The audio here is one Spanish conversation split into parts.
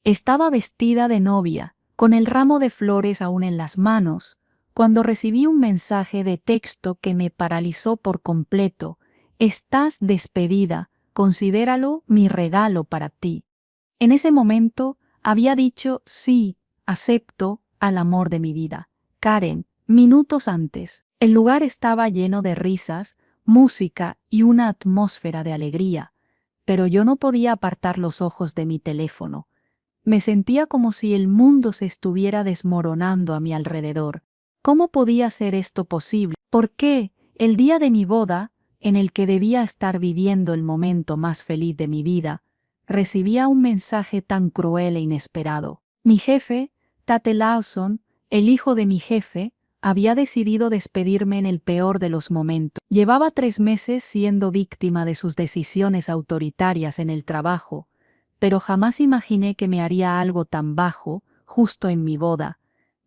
Estaba vestida de novia, con el ramo de flores aún en las manos, cuando recibí un mensaje de texto que me paralizó por completo. Estás despedida, considéralo mi regalo para ti. En ese momento había dicho sí, acepto al amor de mi vida. Karen, minutos antes, el lugar estaba lleno de risas, música y una atmósfera de alegría, pero yo no podía apartar los ojos de mi teléfono. Me sentía como si el mundo se estuviera desmoronando a mi alrededor. ¿Cómo podía ser esto posible? ¿Por qué, el día de mi boda, en el que debía estar viviendo el momento más feliz de mi vida, recibía un mensaje tan cruel e inesperado? Mi jefe, Tate Lawson, el hijo de mi jefe, había decidido despedirme en el peor de los momentos. Llevaba 3 meses siendo víctima de sus decisiones autoritarias en el trabajo, pero jamás imaginé que me haría algo tan bajo, justo en mi boda.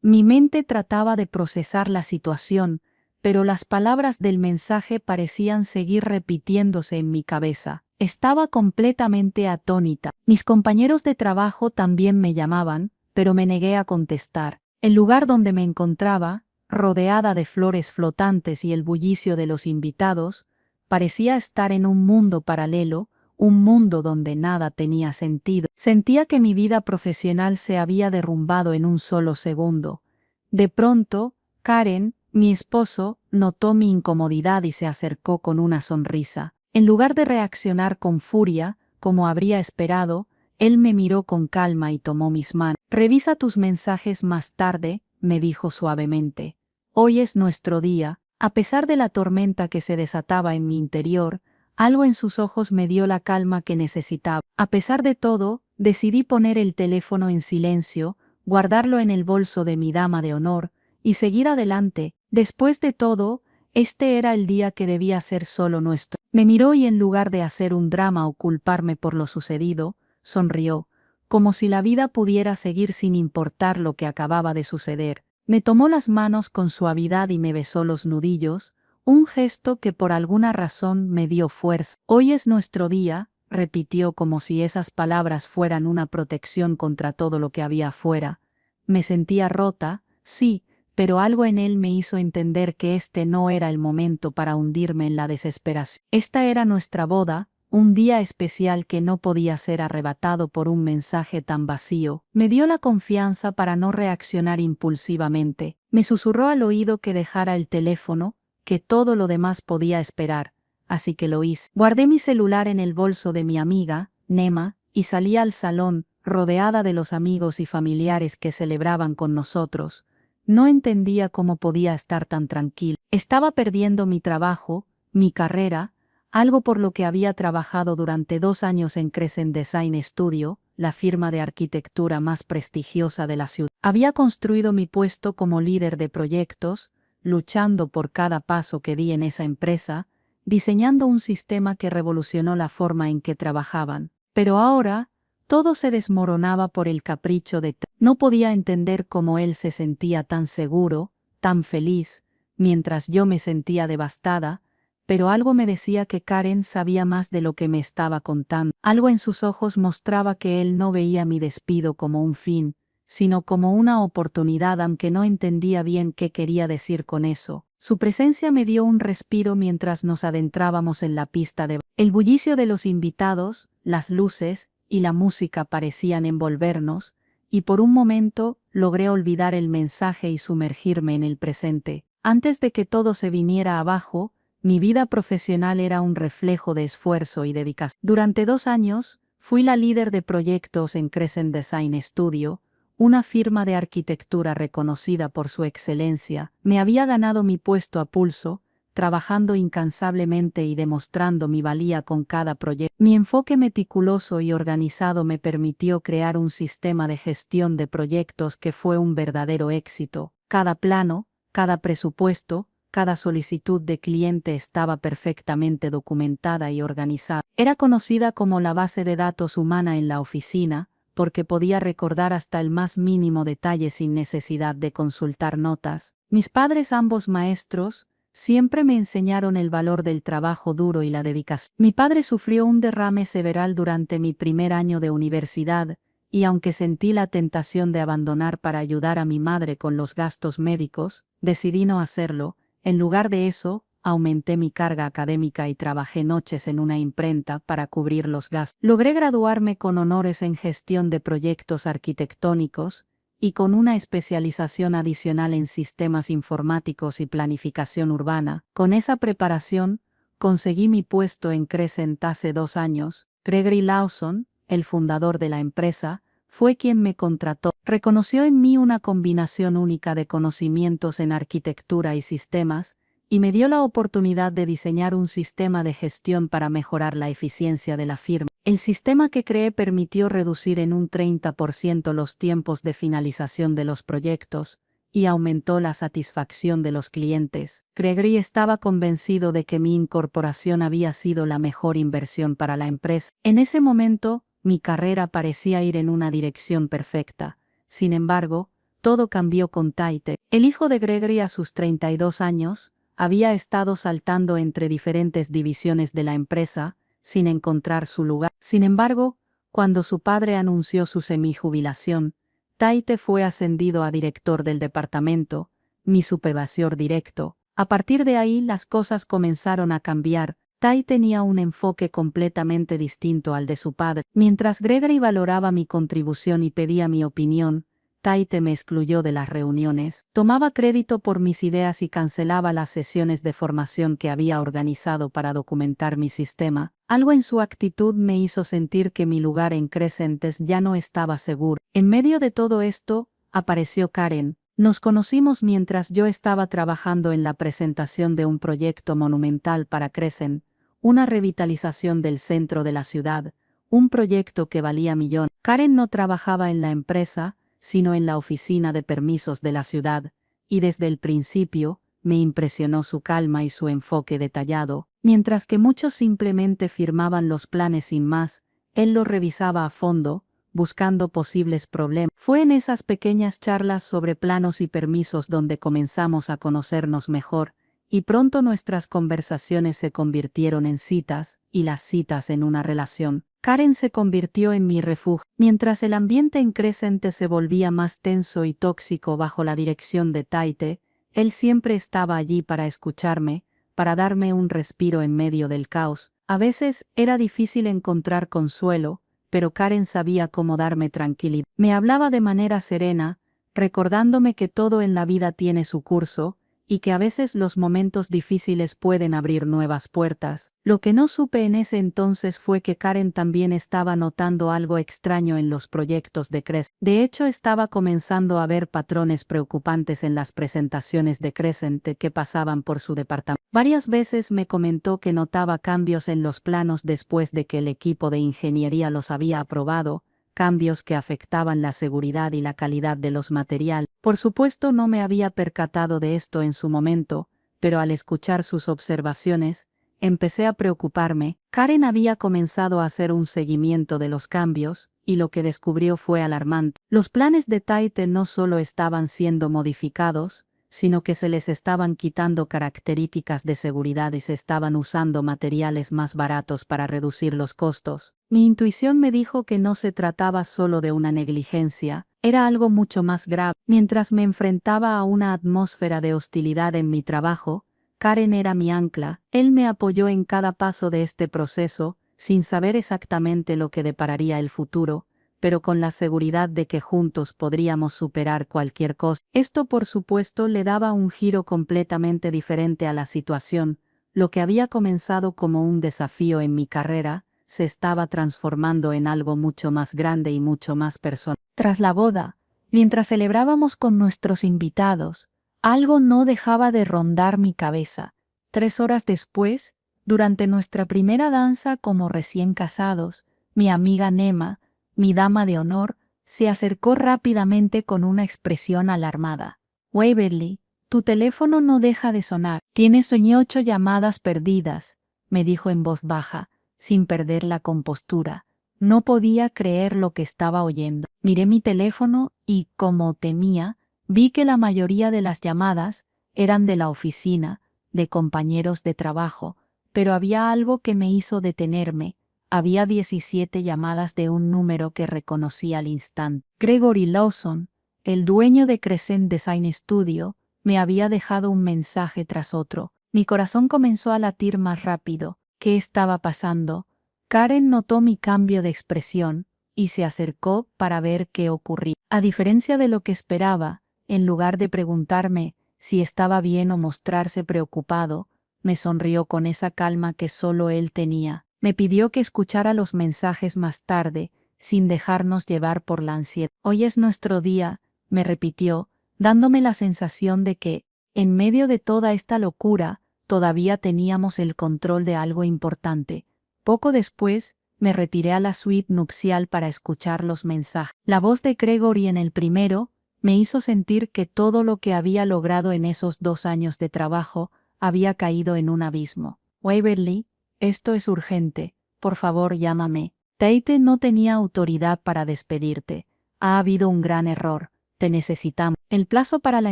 Mi mente trataba de procesar la situación, pero las palabras del mensaje parecían seguir repitiéndose en mi cabeza. Estaba completamente atónita. Mis compañeros de trabajo también me llamaban, pero me negué a contestar. El lugar donde me encontraba, rodeada de flores flotantes y el bullicio de los invitados, parecía estar en un mundo paralelo, un mundo donde nada tenía sentido. Sentía que mi vida profesional se había derrumbado en un solo segundo. De pronto, Karen, mi esposo, notó mi incomodidad y se acercó con una sonrisa. En lugar de reaccionar con furia, como habría esperado, él me miró con calma y tomó mis manos. «Revisa tus mensajes más tarde», me dijo suavemente. «Hoy es nuestro día». A pesar de la tormenta que se desataba en mi interior, algo en sus ojos me dio la calma que necesitaba. A pesar de todo, decidí poner el teléfono en silencio, guardarlo en el bolso de mi dama de honor, y seguir adelante. Después de todo, este era el día que debía ser solo nuestro. Me miró y en lugar de hacer un drama o culparme por lo sucedido, sonrió, como si la vida pudiera seguir sin importar lo que acababa de suceder. Me tomó las manos con suavidad y me besó los nudillos, un gesto que por alguna razón me dio fuerza. «Hoy es nuestro día», repitió como si esas palabras fueran una protección contra todo lo que había afuera. Me sentía rota, sí, pero algo en él me hizo entender que este no era el momento para hundirme en la desesperación. Esta era nuestra boda, un día especial que no podía ser arrebatado por un mensaje tan vacío. Me dio la confianza para no reaccionar impulsivamente. Me susurró al oído que dejara el teléfono, que todo lo demás podía esperar, así que lo hice. Guardé mi celular en el bolso de mi amiga, Nema, y salí al salón, rodeada de los amigos y familiares que celebraban con nosotros. No entendía cómo podía estar tan tranquila. Estaba perdiendo mi trabajo, mi carrera, algo por lo que había trabajado durante 2 años en Crescent Design Studio, la firma de arquitectura más prestigiosa de la ciudad. Había construido mi puesto como líder de proyectos, luchando por cada paso que di en esa empresa, diseñando un sistema que revolucionó la forma en que trabajaban. Pero ahora, todo se desmoronaba por el capricho de No podía entender cómo él se sentía tan seguro, tan feliz, mientras yo me sentía devastada, pero algo me decía que Karen sabía más de lo que me estaba contando. Algo en sus ojos mostraba que él no veía mi despido como un fin, sino como una oportunidad, aunque no entendía bien qué quería decir con eso. Su presencia me dio un respiro mientras nos adentrábamos en la pista de... El bullicio de los invitados, las luces y la música parecían envolvernos, y por un momento logré olvidar el mensaje y sumergirme en el presente. Antes de que todo se viniera abajo, mi vida profesional era un reflejo de esfuerzo y dedicación. Durante 2 años, fui la líder de proyectos en Crescent Design Studio, una firma de arquitectura reconocida por su excelencia. Me había ganado mi puesto a pulso, trabajando incansablemente y demostrando mi valía con cada proyecto. Mi enfoque meticuloso y organizado me permitió crear un sistema de gestión de proyectos que fue un verdadero éxito. Cada plano, cada presupuesto, cada solicitud de cliente estaba perfectamente documentada y organizada. Era conocida como la base de datos humana en la oficina, porque podía recordar hasta el más mínimo detalle sin necesidad de consultar notas. Mis padres, ambos maestros, siempre me enseñaron el valor del trabajo duro y la dedicación. Mi padre sufrió un derrame cerebral durante mi primer año de universidad, y aunque sentí la tentación de abandonar para ayudar a mi madre con los gastos médicos, decidí no hacerlo. En lugar de eso, aumenté mi carga académica y trabajé noches en una imprenta para cubrir los gastos. Logré graduarme con honores en gestión de proyectos arquitectónicos y con una especialización adicional en sistemas informáticos y planificación urbana. Con esa preparación, conseguí mi puesto en Crescent hace 2 años. Gregory Lawson, el fundador de la empresa, fue quien me contrató. Reconoció en mí una combinación única de conocimientos en arquitectura y sistemas, y me dio la oportunidad de diseñar un sistema de gestión para mejorar la eficiencia de la firma. El sistema que creé permitió reducir en un 30% los tiempos de finalización de los proyectos y aumentó la satisfacción de los clientes. Gregory estaba convencido de que mi incorporación había sido la mejor inversión para la empresa. En ese momento, mi carrera parecía ir en una dirección perfecta. Sin embargo, todo cambió con Tate. El hijo de Gregory a sus 32 años, había estado saltando entre diferentes divisiones de la empresa, sin encontrar su lugar. Sin embargo, cuando su padre anunció su semi-jubilación, Tate fue ascendido a director del departamento, mi supervisor directo. A partir de ahí las cosas comenzaron a cambiar. Tate tenía un enfoque completamente distinto al de su padre. Mientras Gregory valoraba mi contribución y pedía mi opinión, Tate me excluyó de las reuniones, tomaba crédito por mis ideas y cancelaba las sesiones de formación que había organizado para documentar mi sistema. Algo en su actitud me hizo sentir que mi lugar en Crescentes ya no estaba seguro. En medio de todo esto, apareció Karen. Nos conocimos mientras yo estaba trabajando en la presentación de un proyecto monumental para Crescent, una revitalización del centro de la ciudad, un proyecto que valía millones. Karen no trabajaba en la empresa, sino en la oficina de permisos de la ciudad, y desde el principio, me impresionó su calma y su enfoque detallado. Mientras que muchos simplemente firmaban los planes sin más, él los revisaba a fondo, buscando posibles problemas. Fue en esas pequeñas charlas sobre planos y permisos donde comenzamos a conocernos mejor, y pronto nuestras conversaciones se convirtieron en citas, y las citas en una relación. Karen se convirtió en mi refugio. Mientras el ambiente en Crescent se volvía más tenso y tóxico bajo la dirección de Tate, él siempre estaba allí para escucharme, para darme un respiro en medio del caos. A veces era difícil encontrar consuelo, pero Karen sabía cómo darme tranquilidad. Me hablaba de manera serena, recordándome que todo en la vida tiene su curso, y que a veces los momentos difíciles pueden abrir nuevas puertas. Lo que no supe en ese entonces fue que Karen también estaba notando algo extraño en los proyectos de Crescent. De hecho, estaba comenzando a ver patrones preocupantes en las presentaciones de Crescent que pasaban por su departamento. Varias veces me comentó que notaba cambios en los planos después de que el equipo de ingeniería los había aprobado, cambios que afectaban la seguridad y la calidad de los materiales. Por supuesto no me había percatado de esto en su momento, pero al escuchar sus observaciones, empecé a preocuparme. Karen había comenzado a hacer un seguimiento de los cambios, y lo que descubrió fue alarmante. Los planes de Tate no solo estaban siendo modificados, sino que se les estaban quitando características de seguridad y se estaban usando materiales más baratos para reducir los costos. Mi intuición me dijo que no se trataba solo de una negligencia, era algo mucho más grave. Mientras me enfrentaba a una atmósfera de hostilidad en mi trabajo, Karen era mi ancla. Él me apoyó en cada paso de este proceso, sin saber exactamente lo que depararía el futuro, pero con la seguridad de que juntos podríamos superar cualquier cosa. Esto, por supuesto, le daba un giro completamente diferente a la situación. Lo que había comenzado como un desafío en mi carrera, se estaba transformando en algo mucho más grande y mucho más personal. Tras la boda, mientras celebrábamos con nuestros invitados, algo no dejaba de rondar mi cabeza. 3 horas después, durante nuestra primera danza como recién casados, mi amiga Nema, mi dama de honor, se acercó rápidamente con una expresión alarmada. «Waverly, tu teléfono no deja de sonar. Tienes 8 llamadas perdidas», me dijo en voz baja, sin perder la compostura. No podía creer lo que estaba oyendo. Miré mi teléfono y, como temía, vi que la mayoría de las llamadas eran de la oficina, de compañeros de trabajo, pero había algo que me hizo detenerme, Había 17 llamadas de un número que reconocí al instante. Gregory Lawson, el dueño de Crescent Design Studio, me había dejado un mensaje tras otro. Mi corazón comenzó a latir más rápido. ¿Qué estaba pasando? Karen notó mi cambio de expresión y se acercó para ver qué ocurría. A diferencia de lo que esperaba, en lugar de preguntarme si estaba bien o mostrarse preocupado, me sonrió con esa calma que solo él tenía. Me pidió que escuchara los mensajes más tarde, sin dejarnos llevar por la ansiedad. Hoy es nuestro día, me repitió, dándome la sensación de que, en medio de toda esta locura, todavía teníamos el control de algo importante. Poco después, me retiré a la suite nupcial para escuchar los mensajes. La voz de Gregory en el primero me hizo sentir que todo lo que había logrado en esos 2 años de trabajo había caído en un abismo. Waverly, esto es urgente. Por favor, llámame. Tate no tenía autoridad para despedirte. Ha habido un gran error. Te necesitamos. El plazo para la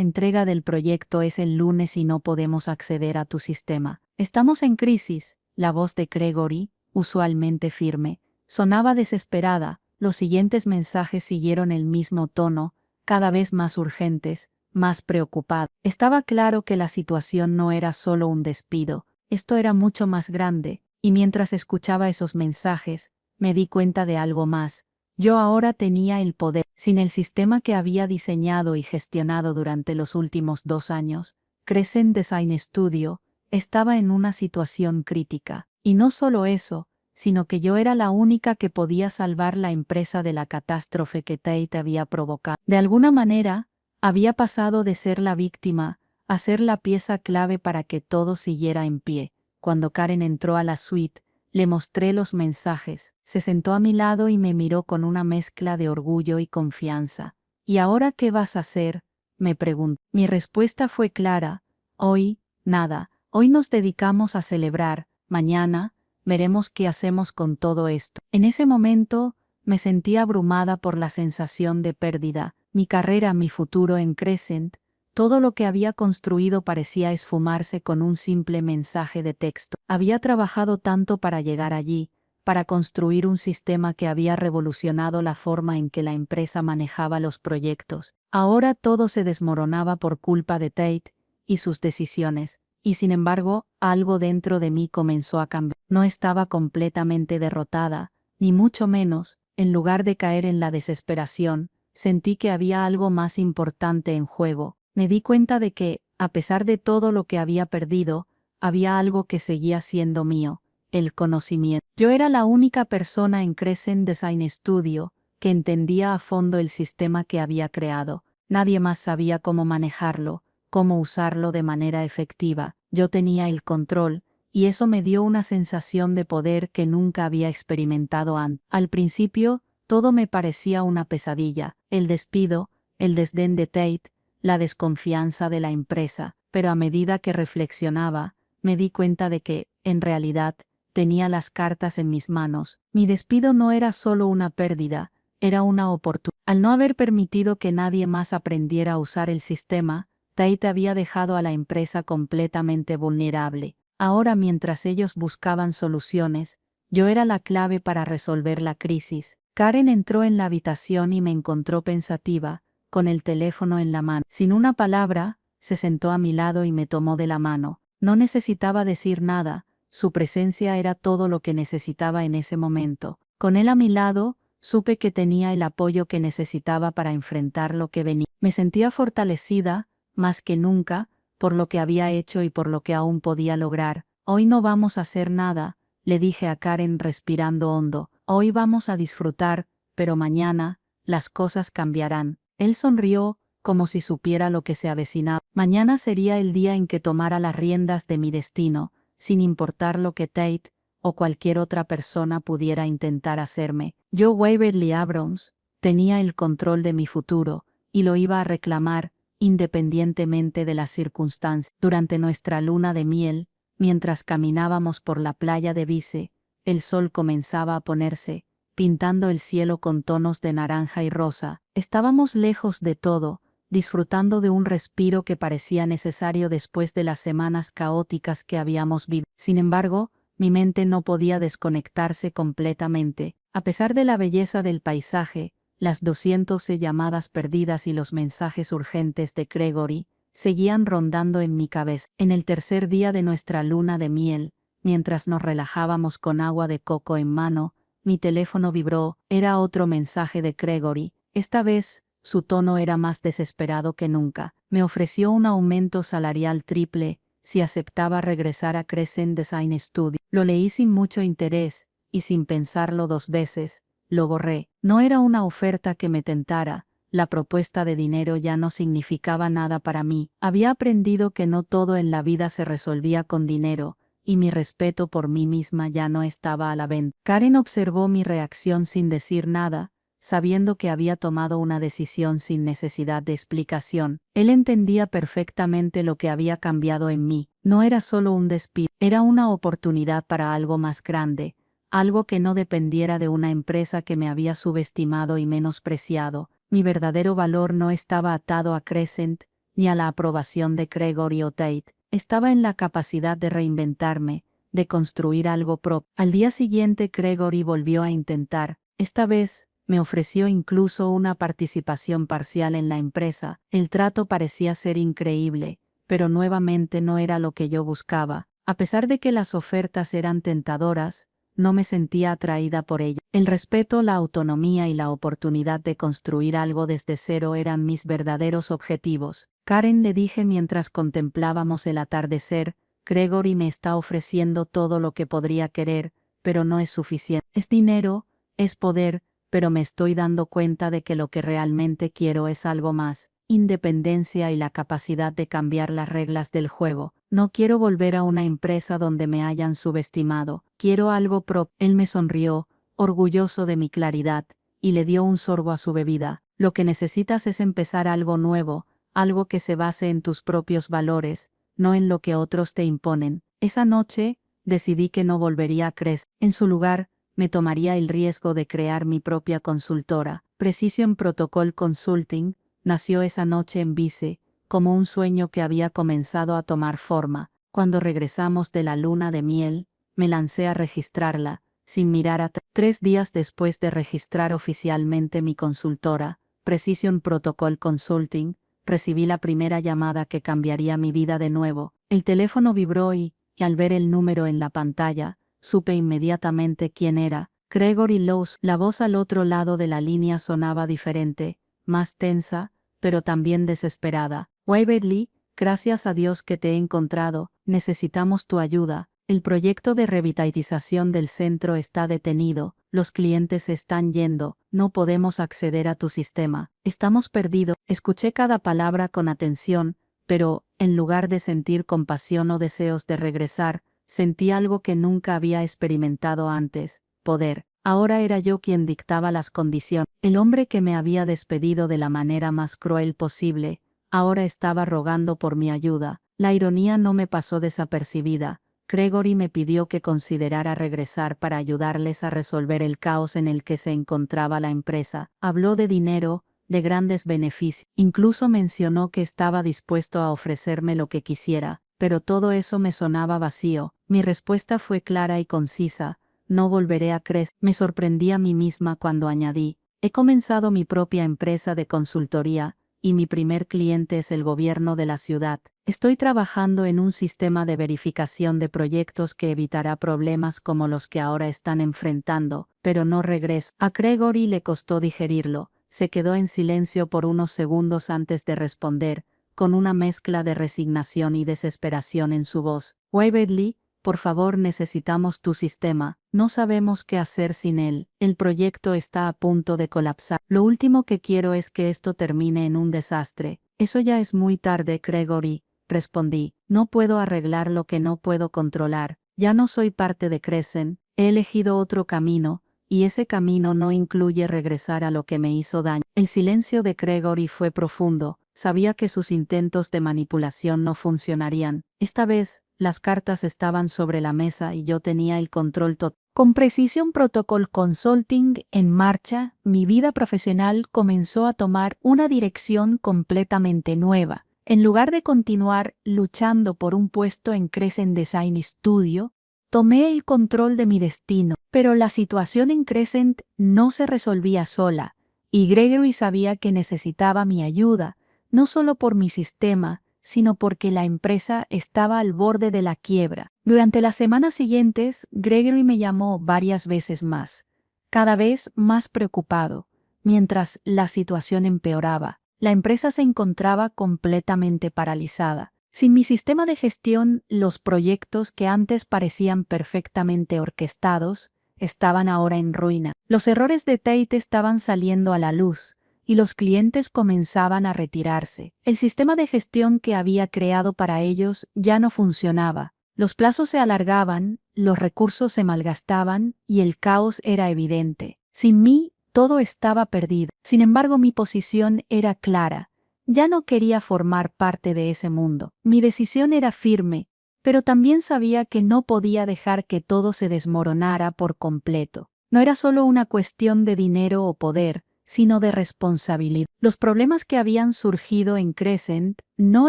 entrega del proyecto es el lunes y no podemos acceder a tu sistema. Estamos en crisis. La voz de Gregory, usualmente firme, sonaba desesperada. Los siguientes mensajes siguieron el mismo tono, cada vez más urgentes, más preocupados. Estaba claro que la situación no era solo un despido, esto era mucho más grande, y mientras escuchaba esos mensajes, me di cuenta de algo más. Yo ahora tenía el poder. Sin el sistema que había diseñado y gestionado durante los últimos 2 años, Crescent Design Studio estaba en una situación crítica. Y no solo eso, sino que yo era la única que podía salvar la empresa de la catástrofe que Tate había provocado. De alguna manera, había pasado de ser la víctima a ser la pieza clave para que todo siguiera en pie. Cuando Karen entró a la suite, le mostré los mensajes, se sentó a mi lado y me miró con una mezcla de orgullo y confianza. ¿Y ahora qué vas a hacer?, me preguntó. Mi respuesta fue clara: hoy, nada, hoy nos dedicamos a celebrar, mañana, veremos qué hacemos con todo esto. En ese momento, me sentí abrumada por la sensación de pérdida. Mi carrera, mi futuro en Crescent, todo lo que había construido parecía esfumarse con un simple mensaje de texto. Había trabajado tanto para llegar allí, para construir un sistema que había revolucionado la forma en que la empresa manejaba los proyectos. Ahora todo se desmoronaba por culpa de Tate y sus decisiones, y sin embargo, algo dentro de mí comenzó a cambiar. No estaba completamente derrotada, ni mucho menos. En lugar de caer en la desesperación, sentí que había algo más importante en juego. Me di cuenta de que, a pesar de todo lo que había perdido, había algo que seguía siendo mío: el conocimiento. Yo era la única persona en Crescent Design Studio que entendía a fondo el sistema que había creado. Nadie más sabía cómo manejarlo, cómo usarlo de manera efectiva. Yo tenía el control, y eso me dio una sensación de poder que nunca había experimentado antes. Al principio, todo me parecía una pesadilla: el despido, el desdén de Tate, la desconfianza de la empresa, pero a medida que reflexionaba, me di cuenta de que, en realidad, tenía las cartas en mis manos. Mi despido no era solo una pérdida, era una oportunidad. Al no haber permitido que nadie más aprendiera a usar el sistema, Tate había dejado a la empresa completamente vulnerable. Ahora, mientras ellos buscaban soluciones, yo era la clave para resolver la crisis. Karen entró en la habitación y me encontró pensativa, con el teléfono en la mano. Sin una palabra, se sentó a mi lado y me tomó de la mano. No necesitaba decir nada, su presencia era todo lo que necesitaba en ese momento. Con él a mi lado, supe que tenía el apoyo que necesitaba para enfrentar lo que venía. Me sentía fortalecida, más que nunca, por lo que había hecho y por lo que aún podía lograr. Hoy no vamos a hacer nada, le dije a Karen respirando hondo. Hoy vamos a disfrutar, pero mañana, las cosas cambiarán. Él sonrió, como si supiera lo que se avecinaba. Mañana sería el día en que tomara las riendas de mi destino, sin importar lo que Tate o cualquier otra persona pudiera intentar hacerme. Yo, Waverly Abrams, tenía el control de mi futuro, y lo iba a reclamar, independientemente de las circunstancias. Durante nuestra luna de miel, mientras caminábamos por la playa de Vice, el sol comenzaba a ponerse, pintando el cielo con tonos de naranja y rosa. Estábamos lejos de todo, disfrutando de un respiro que parecía necesario después de las semanas caóticas que habíamos vivido. Sin embargo, Mi mente no podía desconectarse completamente. A pesar de la belleza del paisaje, las 200 llamadas perdidas y los mensajes urgentes de Gregory seguían rondando en mi cabeza. En el tercer día de nuestra luna de miel, mientras nos relajábamos con agua de coco en mano, mi teléfono vibró. Era otro mensaje de Gregory. Esta vez, su tono era más desesperado que nunca. Me ofreció un aumento salarial triple si aceptaba regresar a Crescent Design Studio. Lo leí sin mucho interés, y sin pensarlo 2 veces, lo borré. No era una oferta que me tentara. La propuesta de dinero ya no significaba nada para mí. Había aprendido que no todo en la vida se resolvía con dinero, y mi respeto por mí misma ya no estaba a la venta. Karen observó mi reacción sin decir nada, sabiendo que había tomado una decisión sin necesidad de explicación. Él entendía perfectamente lo que había cambiado en mí. No era solo un despido, era una oportunidad para algo más grande, algo que no dependiera de una empresa que me había subestimado y menospreciado. Mi verdadero valor no estaba atado a Crescent, ni a la aprobación de Gregory o Tate. Estaba en la capacidad de reinventarme, de construir algo propio. Al día siguiente Gregory volvió a intentar. Esta vez, me ofreció incluso una participación parcial en la empresa. El trato parecía ser increíble, pero nuevamente no era lo que yo buscaba. A pesar de que las ofertas eran tentadoras, no me sentía atraída por ella. El respeto, la autonomía y la oportunidad de construir algo desde cero eran mis verdaderos objetivos. Karen, le dije mientras contemplábamos el atardecer, Gregory me está ofreciendo todo lo que podría querer, pero no es suficiente. Es dinero, es poder, pero me estoy dando cuenta de que lo que realmente quiero es algo más, independencia y la capacidad de cambiar las reglas del juego. No quiero volver a una empresa donde me hayan subestimado, quiero algo propio. Él me sonrió, orgulloso de mi claridad, y le dio un sorbo a su bebida. Lo que necesitas es empezar algo nuevo, algo que se base en tus propios valores, no en lo que otros te imponen. Esa noche, decidí que no volvería a crecer. En su lugar, me tomaría el riesgo de crear mi propia consultora. Precision Protocol Consulting nació esa noche en Vice, como un sueño que había comenzado a tomar forma. Cuando regresamos de la luna de miel, me lancé a registrarla, sin mirar atrás. 3 días después de registrar oficialmente mi consultora, Precision Protocol Consulting, recibí la primera llamada que cambiaría mi vida de nuevo. El teléfono vibró y al ver el número en la pantalla, supe inmediatamente quién era. Gregory Laws. La voz al otro lado de la línea sonaba diferente, más tensa, pero también desesperada. Waverly, gracias a Dios que te he encontrado, necesitamos tu ayuda. El proyecto de revitalización del centro está detenido, los clientes se están yendo, no podemos acceder a tu sistema. Estamos perdidos. Escuché cada palabra con atención, pero, en lugar de sentir compasión o deseos de regresar, sentí algo que nunca había experimentado antes: poder. Ahora era yo quien dictaba las condiciones. El hombre que me había despedido de la manera más cruel posible, ahora estaba rogando por mi ayuda. La ironía no me pasó desapercibida. Gregory me pidió que considerara regresar para ayudarles a resolver el caos en el que se encontraba la empresa. Habló de dinero, de grandes beneficios. Incluso mencionó que estaba dispuesto a ofrecerme lo que quisiera, pero todo eso me sonaba vacío. Mi respuesta fue clara y concisa: no volveré a crecer. Me sorprendí a mí misma cuando añadí: he comenzado mi propia empresa de consultoría, y mi primer cliente es el gobierno de la ciudad. Estoy trabajando en un sistema de verificación de proyectos que evitará problemas como los que ahora están enfrentando, pero no regreso. A Gregory le costó digerirlo. Se quedó en silencio por unos segundos antes de responder, con una mezcla de resignación y desesperación en su voz. Waverly, por favor, necesitamos tu sistema. No sabemos qué hacer sin él. El proyecto está a punto de colapsar. Lo último que quiero es que esto termine en un desastre. Eso ya es muy tarde, Gregory, respondí. No puedo arreglar lo que no puedo controlar. Ya no soy parte de Crescent. He elegido otro camino, y ese camino no incluye regresar a lo que me hizo daño. El silencio de Gregory fue profundo. Sabía que sus intentos de manipulación no funcionarían. Esta vez, las cartas estaban sobre la mesa y yo tenía el control total. Con Precision Protocol Consulting en marcha, mi vida profesional comenzó a tomar una dirección completamente nueva. En lugar de continuar luchando por un puesto en Crescent Design Studio, Tomé el control de mi destino, pero la situación en Crescent no se resolvía sola, y Gregory sabía que necesitaba mi ayuda, no solo por mi sistema, sino porque la empresa estaba al borde de la quiebra. Durante las semanas siguientes, Gregory me llamó varias veces más, cada vez más preocupado, mientras la situación empeoraba. La empresa se encontraba completamente paralizada. Sin mi sistema de gestión, los proyectos que antes parecían perfectamente orquestados estaban ahora en ruina. Los errores de Tate estaban saliendo a la luz y los clientes comenzaban a retirarse. El sistema de gestión que había creado para ellos ya no funcionaba. Los plazos se alargaban, los recursos se malgastaban y el caos era evidente. Sin mí, todo estaba perdido. Sin embargo, mi posición era clara. Ya no quería formar parte de ese mundo. Mi decisión era firme, pero también sabía que no podía dejar que todo se desmoronara por completo. No era solo una cuestión de dinero o poder, sino de responsabilidad. Los problemas que habían surgido en Crescent no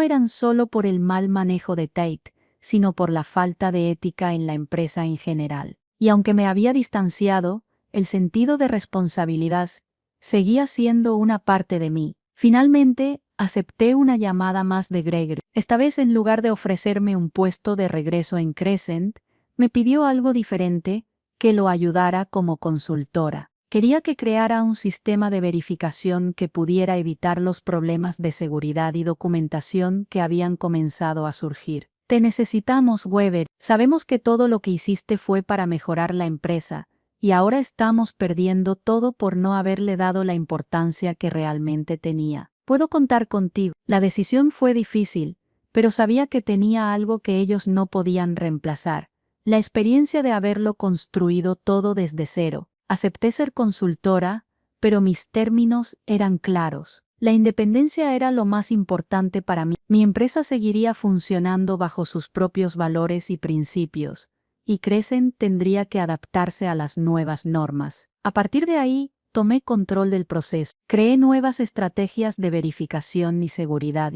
eran solo por el mal manejo de Tate, sino por la falta de ética en la empresa en general. Y aunque me había distanciado, el sentido de responsabilidad seguía siendo una parte de mí. Finalmente, acepté una llamada más de Gregory. Esta vez, en lugar de ofrecerme un puesto de regreso en Crescent, me pidió algo diferente, que lo ayudara como consultora. Quería que creara un sistema de verificación que pudiera evitar los problemas de seguridad y documentación que habían comenzado a surgir. Te necesitamos, Weber. Sabemos que todo lo que hiciste fue para mejorar la empresa, y ahora estamos perdiendo todo por no haberle dado la importancia que realmente tenía. Puedo contar contigo. La decisión fue difícil, pero sabía que tenía algo que ellos no podían reemplazar: la experiencia de haberlo construido todo desde cero. Acepté ser consultora, pero mis términos eran claros. La independencia era lo más importante para mí. Mi empresa seguiría funcionando bajo sus propios valores y principios, y Crescent tendría que adaptarse a las nuevas normas. A partir de ahí, tomé control del proceso. Creé nuevas estrategias de verificación y seguridad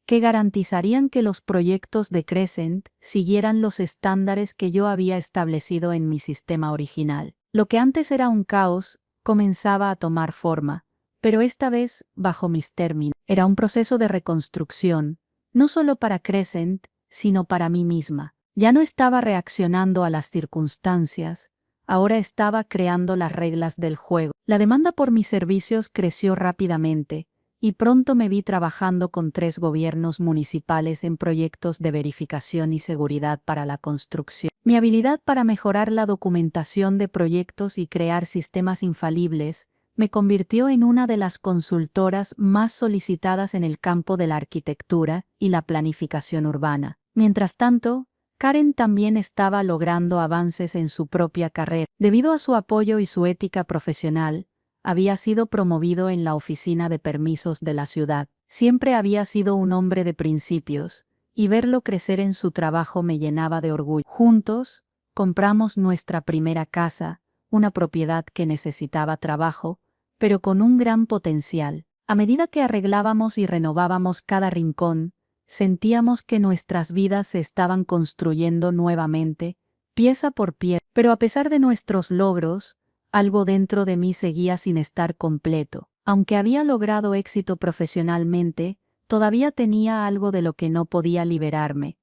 que garantizarían que los proyectos de Crescent siguieran los estándares que yo había establecido en mi sistema original. Lo que antes era un caos comenzaba a tomar forma, pero esta vez bajo mis términos. Era un proceso de reconstrucción, no solo para Crescent, sino para mí misma. Ya no estaba reaccionando a las circunstancias, ahora estaba creando las reglas del juego. La demanda por mis servicios creció rápidamente, y pronto me vi trabajando con 3 gobiernos municipales en proyectos de verificación y seguridad para la construcción. Mi habilidad para mejorar la documentación de proyectos y crear sistemas infalibles me convirtió en una de las consultoras más solicitadas en el campo de la arquitectura y la planificación urbana. Mientras tanto, Karen también estaba logrando avances en su propia carrera. Debido a su apoyo y su ética profesional, había sido promovido en la oficina de permisos de la ciudad. Siempre había sido un hombre de principios, y verlo crecer en su trabajo me llenaba de orgullo. Juntos, compramos nuestra primera casa, una propiedad que necesitaba trabajo, pero con un gran potencial. A medida que arreglábamos y renovábamos cada rincón, sentíamos que nuestras vidas se estaban construyendo nuevamente, pieza por pieza. Pero a pesar de nuestros logros, algo dentro de mí seguía sin estar completo. Aunque había logrado éxito profesionalmente, todavía tenía algo de lo que no podía liberarme.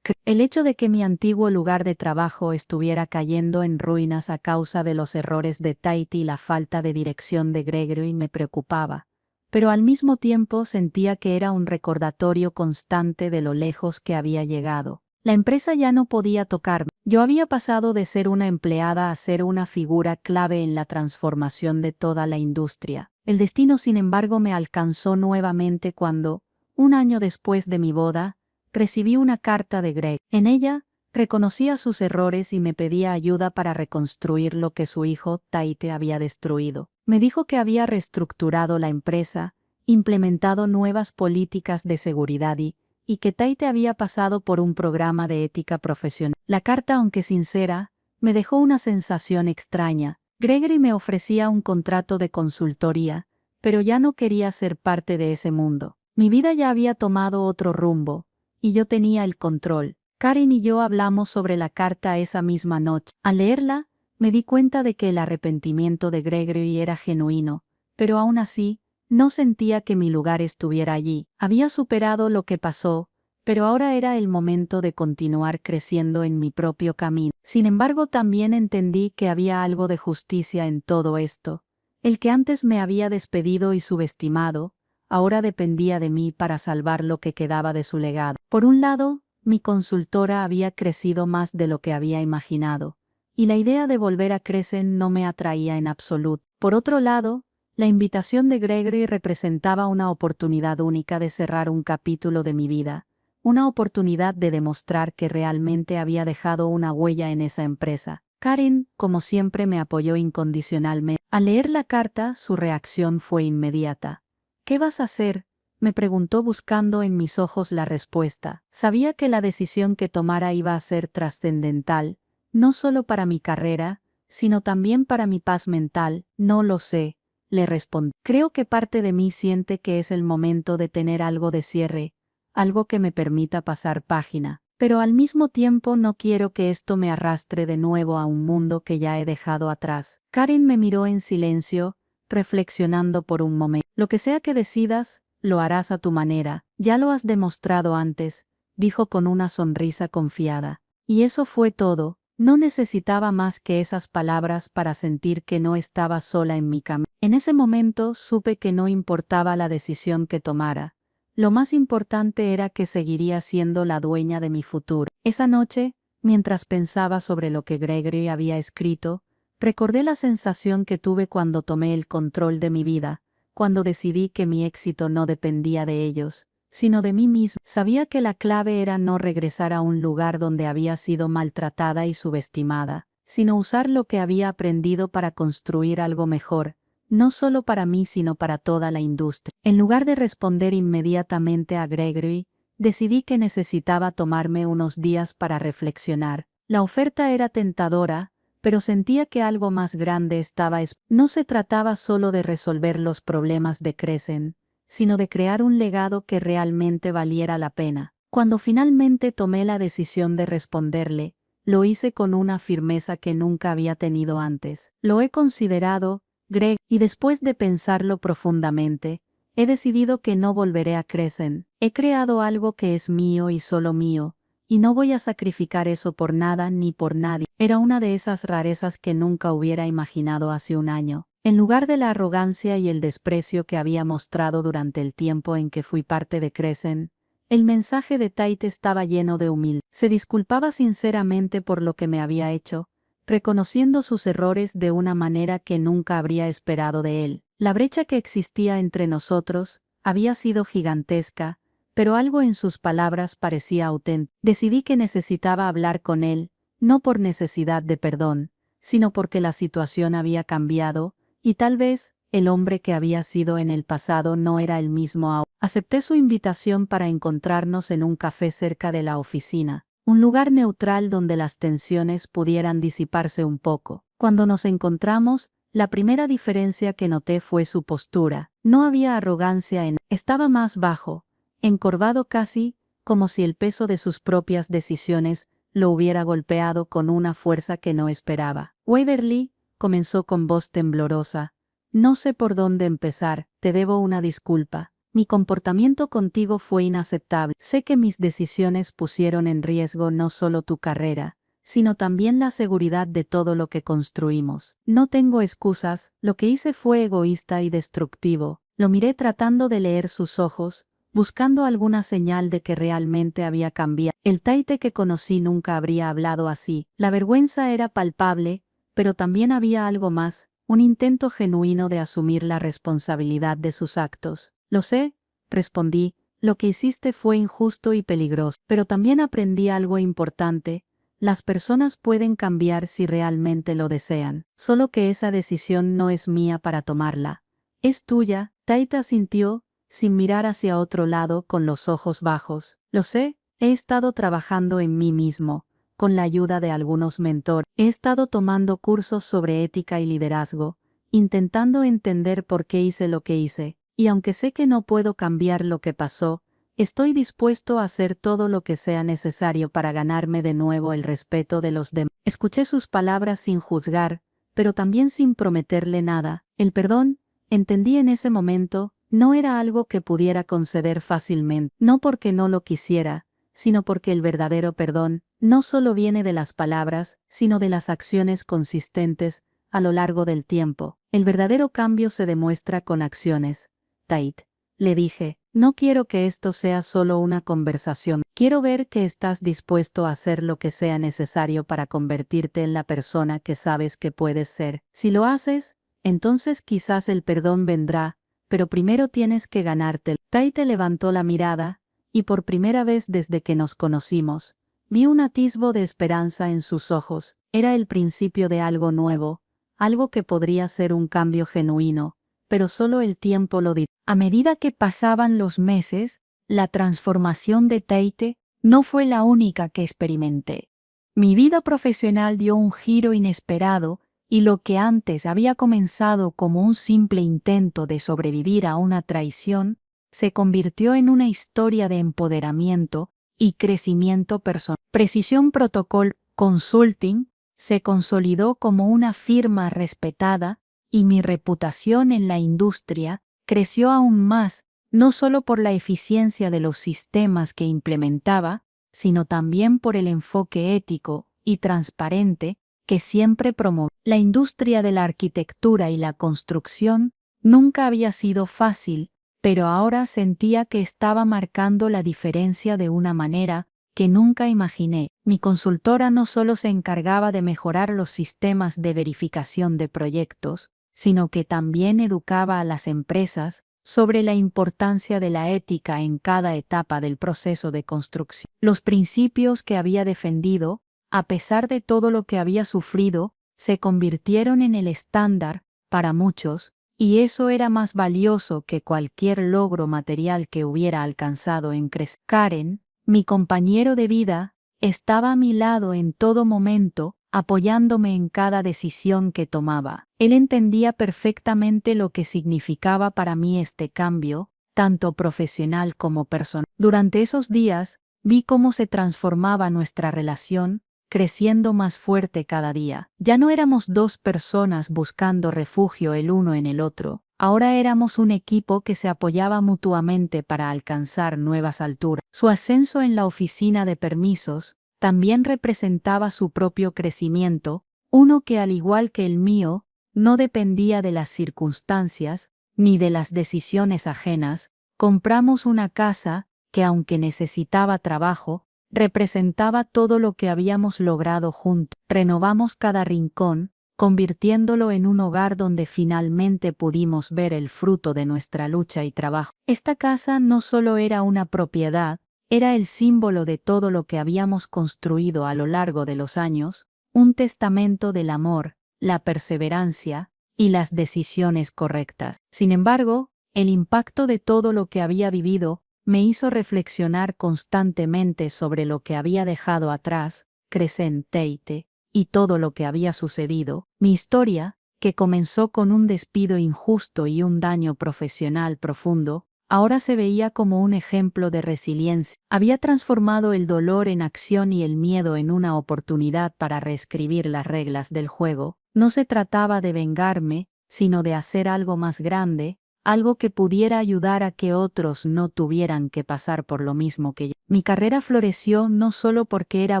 El hecho de que mi antiguo lugar de trabajo estuviera cayendo en ruinas a causa de los errores de Tate y la falta de dirección de Gregory me preocupaba, pero al mismo tiempo sentía que era un recordatorio constante de lo lejos que había llegado. La empresa ya no podía tocarme. Yo había pasado de ser una empleada a ser una figura clave en la transformación de toda la industria. El destino, sin embargo, me alcanzó nuevamente cuando, un año después de mi boda, recibí una carta de Greg. En ella, reconocía sus errores y me pedía ayuda para reconstruir lo que su hijo, Tate, había destruido. Me dijo que había reestructurado la empresa, implementado nuevas políticas de seguridad y que Tate había pasado por un programa de ética profesional. La carta, aunque sincera, me dejó una sensación extraña. Gregory me ofrecía un contrato de consultoría, pero ya no quería ser parte de ese mundo. Mi vida ya había tomado otro rumbo, y yo tenía el control. Karen y yo hablamos sobre la carta esa misma noche. Al leerla, me di cuenta de que el arrepentimiento de Gregory era genuino, pero aún así, no sentía que mi lugar estuviera allí. Había superado lo que pasó, pero ahora era el momento de continuar creciendo en mi propio camino. Sin embargo, también entendí que había algo de justicia en todo esto. El que antes me había despedido y subestimado, ahora dependía de mí para salvar lo que quedaba de su legado. Por un lado, mi consultora había crecido más de lo que había imaginado, y la idea de volver a crecer no me atraía en absoluto. Por otro lado, la invitación de Gregory representaba una oportunidad única de cerrar un capítulo de mi vida, una oportunidad de demostrar que realmente había dejado una huella en esa empresa. Karen, como siempre, me apoyó incondicionalmente. Al leer la carta, su reacción fue inmediata. ¿Qué vas a hacer?, me preguntó buscando en mis ojos la respuesta. Sabía que la decisión que tomara iba a ser trascendental, no solo para mi carrera, sino también para mi paz mental. No lo sé, le respondí. Creo que parte de mí siente que es el momento de tener algo de cierre, algo que me permita pasar página. Pero al mismo tiempo no quiero que esto me arrastre de nuevo a un mundo que ya he dejado atrás. Karen me miró en silencio, reflexionando por un momento. Lo que sea que decidas, lo harás a tu manera, ya lo has demostrado antes, dijo con una sonrisa confiada. Y eso fue todo, no necesitaba más que esas palabras para sentir que no estaba sola en mi camino. En ese momento supe que no importaba la decisión que tomara. Lo más importante era que seguiría siendo la dueña de mi futuro. Esa noche, mientras pensaba sobre lo que Gregory había escrito, recordé la sensación que tuve cuando tomé el control de mi vida, cuando decidí que mi éxito no dependía de ellos, sino de mí mismo. Sabía que la clave era no regresar a un lugar donde había sido maltratada y subestimada, sino usar lo que había aprendido para construir algo mejor, no solo para mí sino para toda la industria. En lugar de responder inmediatamente a Gregory, decidí que necesitaba tomarme unos días para reflexionar. La oferta era tentadora, pero sentía que algo más grande estaba. No se trataba solo de resolver los problemas de Crescent, sino de crear un legado que realmente valiera la pena. Cuando finalmente tomé la decisión de responderle, lo hice con una firmeza que nunca había tenido antes. Lo he considerado, Greg, y después de pensarlo profundamente, he decidido que no volveré a Crescent. He creado algo que es mío y solo mío, y no voy a sacrificar eso por nada ni por nadie. Era una de esas rarezas que nunca hubiera imaginado hace un año. En lugar de la arrogancia y el desprecio que había mostrado durante el tiempo en que fui parte de Crescent, el mensaje de Tate estaba lleno de humildad. Se disculpaba sinceramente por lo que me había hecho, reconociendo sus errores de una manera que nunca habría esperado de él. La brecha que existía entre nosotros había sido gigantesca, pero algo en sus palabras parecía auténtico. Decidí que necesitaba hablar con él, no por necesidad de perdón, sino porque la situación había cambiado, y tal vez el hombre que había sido en el pasado no era el mismo ahora. Acepté su invitación para encontrarnos en un café cerca de la oficina, un lugar neutral donde las tensiones pudieran disiparse un poco. Cuando nos encontramos, la primera diferencia que noté fue su postura. No había arrogancia en él. Estaba más bajo, encorvado casi, como si el peso de sus propias decisiones lo hubiera golpeado con una fuerza que no esperaba. Waverly, comenzó con voz temblorosa, no sé por dónde empezar, te debo una disculpa. Mi comportamiento contigo fue inaceptable. Sé que mis decisiones pusieron en riesgo no solo tu carrera, sino también la seguridad de todo lo que construimos. No tengo excusas, lo que hice fue egoísta y destructivo. Lo miré tratando de leer sus ojos, buscando alguna señal de que realmente había cambiado. El Tate que conocí nunca habría hablado así. La vergüenza era palpable, pero también había algo más, un intento genuino de asumir la responsabilidad de sus actos. Lo sé, respondí, lo que hiciste fue injusto y peligroso, pero también aprendí algo importante. Las personas pueden cambiar si realmente lo desean, solo que esa decisión no es mía para tomarla. Es tuya. Tate asintió, sin mirar hacia otro lado con los ojos bajos. Lo sé, he estado trabajando en mí mismo, con la ayuda de algunos mentores. He estado tomando cursos sobre ética y liderazgo, intentando entender por qué hice lo que hice, y aunque sé que no puedo cambiar lo que pasó, Estoy dispuesto a hacer todo lo que sea necesario para ganarme de nuevo el respeto de los demás. Escuché sus palabras sin juzgar, pero también sin prometerle nada. El perdón, entendí en ese momento, no era algo que pudiera conceder fácilmente, no porque no lo quisiera, sino porque el verdadero perdón no solo viene de las palabras, sino de las acciones consistentes a lo largo del tiempo. El verdadero cambio se demuestra con acciones. Tait, le dije, no quiero que esto sea solo una conversación. Quiero ver que estás dispuesto a hacer lo que sea necesario para convertirte en la persona que sabes que puedes ser. Si lo haces, entonces quizás el perdón vendrá, pero primero tienes que ganártelo. Tait levantó la mirada, y por primera vez desde que nos conocimos, vi un atisbo de esperanza en sus ojos. Era el principio de algo nuevo, algo que podría ser un cambio genuino, pero solo el tiempo lo dirá. A medida que pasaban los meses, la transformación de Tate no fue la única que experimenté. Mi vida profesional dio un giro inesperado y lo que antes había comenzado como un simple intento de sobrevivir a una traición, se convirtió en una historia de empoderamiento y crecimiento personal. Precision Protocol Consulting se consolidó como una firma respetada y mi reputación en la industria creció aún más, no solo por la eficiencia de los sistemas que implementaba, sino también por el enfoque ético y transparente que siempre promovía. La industria de la arquitectura y la construcción nunca había sido fácil, pero ahora sentía que estaba marcando la diferencia de una manera que nunca imaginé. Mi consultora no solo se encargaba de mejorar los sistemas de verificación de proyectos, sino que también educaba a las empresas sobre la importancia de la ética en cada etapa del proceso de construcción. Los principios que había defendido, a pesar de todo lo que había sufrido, se convirtieron en el estándar para muchos, y eso era más valioso que cualquier logro material que hubiera alcanzado en crecer. Karen, mi compañero de vida, estaba a mi lado en todo momento, apoyándome en cada decisión que tomaba. Él entendía perfectamente lo que significaba para mí este cambio, tanto profesional como personal. Durante esos días, vi cómo se transformaba nuestra relación, creciendo más fuerte cada día. Ya no éramos dos personas buscando refugio el uno en el otro. Ahora éramos un equipo que se apoyaba mutuamente para alcanzar nuevas alturas. Su ascenso en la oficina de permisos también representaba su propio crecimiento, uno que al igual que el mío, no dependía de las circunstancias ni de las decisiones ajenas. Compramos una casa que, aunque necesitaba trabajo, representaba todo lo que habíamos logrado juntos. Renovamos cada rincón, convirtiéndolo en un hogar donde finalmente pudimos ver el fruto de nuestra lucha y trabajo. Esta casa no solo era una propiedad, era el símbolo de todo lo que habíamos construido a lo largo de los años, un testamento del amor, la perseverancia y las decisiones correctas. Sin embargo, el impacto de todo lo que había vivido me hizo reflexionar constantemente sobre lo que había dejado atrás, Crescent Tate, y todo lo que había sucedido. Mi historia, que comenzó con un despido injusto y un daño profesional profundo, ahora se veía como un ejemplo de resiliencia. Había transformado el dolor en acción y el miedo en una oportunidad para reescribir las reglas del juego. No se trataba de vengarme, sino de hacer algo más grande, algo que pudiera ayudar a que otros no tuvieran que pasar por lo mismo que yo. Mi carrera floreció no solo porque era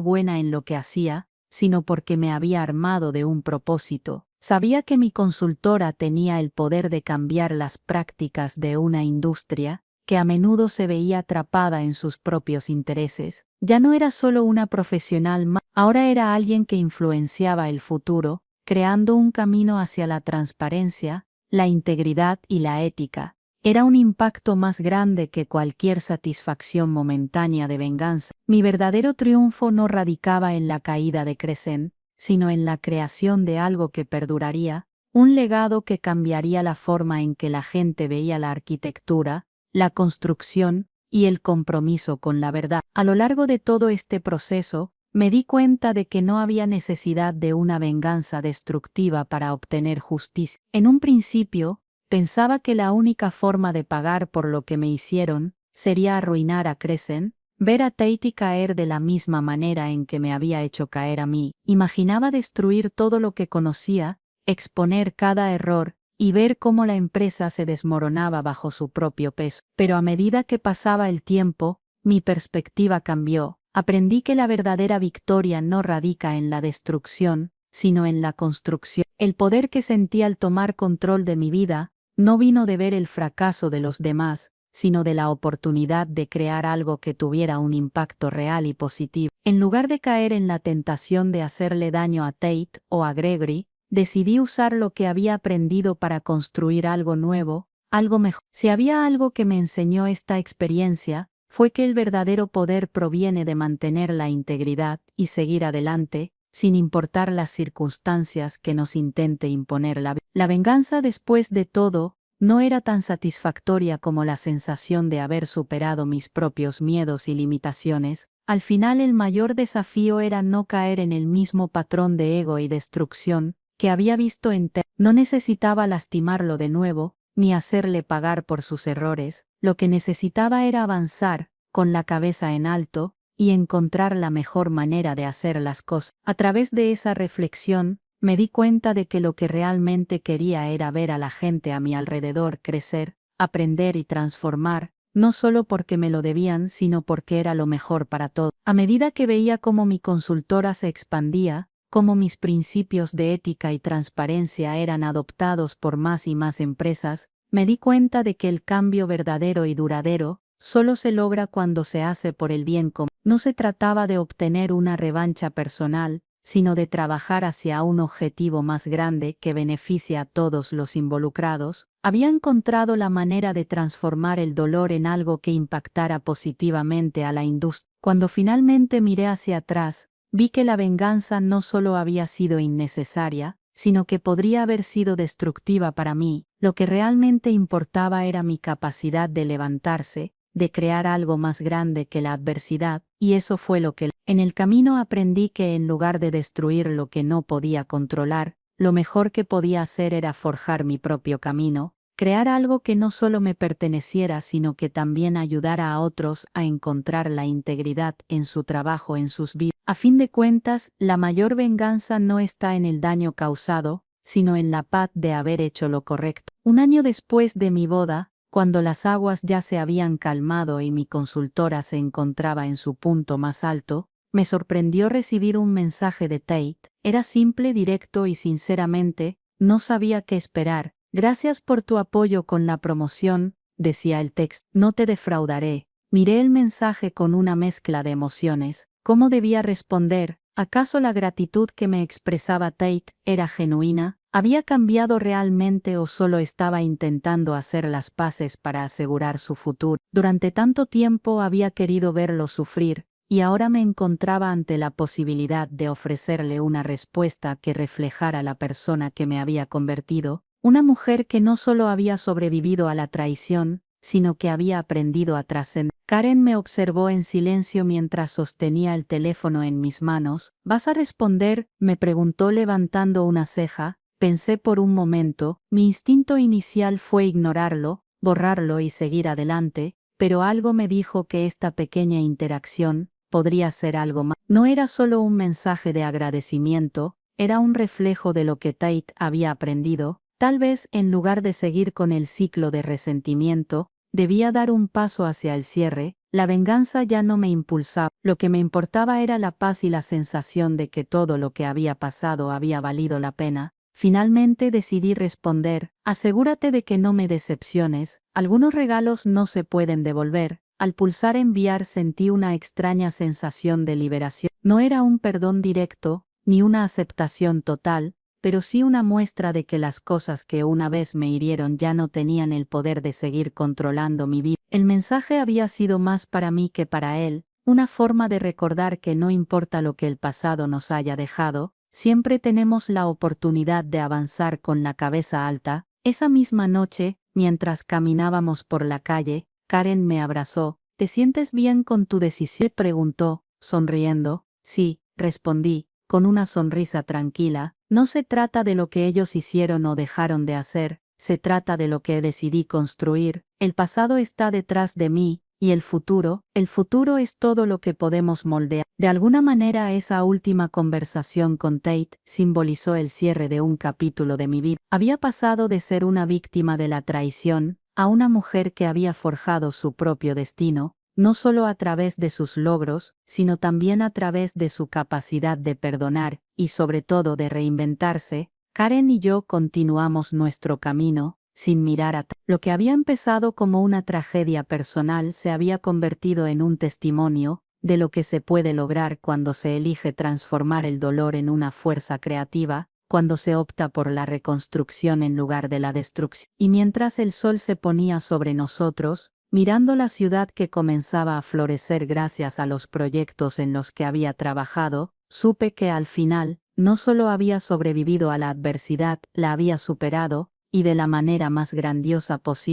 buena en lo que hacía, sino porque me había armado de un propósito. Sabía que mi consultora tenía el poder de cambiar las prácticas de una industria que a menudo se veía atrapada en sus propios intereses. Ya no era solo una profesional más, ahora era alguien que influenciaba el futuro, creando un camino hacia la transparencia, la integridad y la ética. Era un impacto más grande que cualquier satisfacción momentánea de venganza. Mi verdadero triunfo no radicaba en la caída de Crescent, sino en la creación de algo que perduraría, un legado que cambiaría la forma en que la gente veía la arquitectura, la construcción y el compromiso con la verdad. A lo largo de todo este proceso, me di cuenta de que no había necesidad de una venganza destructiva para obtener justicia. En un principio, pensaba que la única forma de pagar por lo que me hicieron sería arruinar a Crescent. Ver a Tate caer de la misma manera en que me había hecho caer a mí. Imaginaba destruir todo lo que conocía, exponer cada error, y ver cómo la empresa se desmoronaba bajo su propio peso. Pero a medida que pasaba el tiempo, mi perspectiva cambió. Aprendí que la verdadera victoria no radica en la destrucción, sino en la construcción. El poder que sentí al tomar control de mi vida no vino de ver el fracaso de los demás, sino de la oportunidad de crear algo que tuviera un impacto real y positivo. En lugar de caer en la tentación de hacerle daño a Tate o a Gregory, decidí usar lo que había aprendido para construir algo nuevo, algo mejor. Si había algo que me enseñó esta experiencia, fue que el verdadero poder proviene de mantener la integridad y seguir adelante, sin importar las circunstancias que nos intente imponer la venganza. Después de todo, no era tan satisfactoria como la sensación de haber superado mis propios miedos y limitaciones. Al final el mayor desafío era no caer en el mismo patrón de ego y destrucción que había visto en Ted. No necesitaba lastimarlo de nuevo, ni hacerle pagar por sus errores. Lo que necesitaba era avanzar, con la cabeza en alto, y encontrar la mejor manera de hacer las cosas. A través de esa reflexión, me di cuenta de que lo que realmente quería era ver a la gente a mi alrededor crecer, aprender y transformar, no solo porque me lo debían, sino porque era lo mejor para todos. A medida que veía cómo mi consultora se expandía, cómo mis principios de ética y transparencia eran adoptados por más y más empresas, me di cuenta de que el cambio verdadero y duradero solo se logra cuando se hace por el bien común. No se trataba de obtener una revancha personal, sino de trabajar hacia un objetivo más grande que beneficie a todos los involucrados. Había encontrado la manera de transformar el dolor en algo que impactara positivamente a la industria. Cuando finalmente miré hacia atrás, vi que la venganza no solo había sido innecesaria, sino que podría haber sido destructiva para mí. Lo que realmente importaba era mi capacidad de levantarse, de crear algo más grande que la adversidad, y eso fue lo que... En el camino aprendí que en lugar de destruir lo que no podía controlar, lo mejor que podía hacer era forjar mi propio camino, crear algo que no solo me perteneciera sino que también ayudara a otros a encontrar la integridad en su trabajo, en sus vidas. A fin de cuentas, la mayor venganza no está en el daño causado, sino en la paz de haber hecho lo correcto. Un año después de mi boda, cuando las aguas ya se habían calmado y mi consultora se encontraba en su punto más alto, me sorprendió recibir un mensaje de Tate. Era simple, directo y sinceramente, no sabía qué esperar. Gracias por tu apoyo con la promoción, decía el texto. No te defraudaré. Miré el mensaje con una mezcla de emociones. ¿Cómo debía responder? ¿Acaso la gratitud que me expresaba Tate era genuina? ¿Había cambiado realmente o solo estaba intentando hacer las paces para asegurar su futuro? Durante tanto tiempo había querido verlo sufrir, y ahora me encontraba ante la posibilidad de ofrecerle una respuesta que reflejara la persona que me había convertido, una mujer que no solo había sobrevivido a la traición, sino que había aprendido a trascender. Karen me observó en silencio mientras sostenía el teléfono en mis manos. ¿Vas a responder?, me preguntó levantando una ceja. Pensé por un momento, mi instinto inicial fue ignorarlo, borrarlo y seguir adelante, pero algo me dijo que esta pequeña interacción podría ser algo más. No era solo un mensaje de agradecimiento, era un reflejo de lo que Tate había aprendido. Tal vez, en lugar de seguir con el ciclo de resentimiento, debía dar un paso hacia el cierre. La venganza ya no me impulsaba. Lo que me importaba era la paz y la sensación de que todo lo que había pasado había valido la pena. Finalmente decidí responder: asegúrate de que no me decepciones, algunos regalos no se pueden devolver. Al pulsar enviar sentí una extraña sensación de liberación. No era un perdón directo, ni una aceptación total, pero sí una muestra de que las cosas que una vez me hirieron ya no tenían el poder de seguir controlando mi vida. El mensaje había sido más para mí que para él, una forma de recordar que no importa lo que el pasado nos haya dejado, siempre tenemos la oportunidad de avanzar con la cabeza alta. Esa misma noche, mientras caminábamos por la calle, Karen me abrazó. ¿Te sientes bien con tu decisión?, preguntó, sonriendo. Sí, respondí, con una sonrisa tranquila. No se trata de lo que ellos hicieron o dejaron de hacer, se trata de lo que decidí construir. El pasado está detrás de mí, Y el futuro es todo lo que podemos moldear. De alguna manera esa última conversación con Tate simbolizó el cierre de un capítulo de mi vida. Había pasado de ser una víctima de la traición a una mujer que había forjado su propio destino, no solo a través de sus logros, sino también a través de su capacidad de perdonar y sobre todo de reinventarse. Karen y yo continuamos nuestro camino, sin mirar atrás. Lo que había empezado como una tragedia personal se había convertido en un testimonio de lo que se puede lograr cuando se elige transformar el dolor en una fuerza creativa, cuando se opta por la reconstrucción en lugar de la destrucción. Y mientras el sol se ponía sobre nosotros, mirando la ciudad que comenzaba a florecer gracias a los proyectos en los que había trabajado, supe que al final, no solo había sobrevivido a la adversidad, la había superado, y de la manera más grandiosa posible.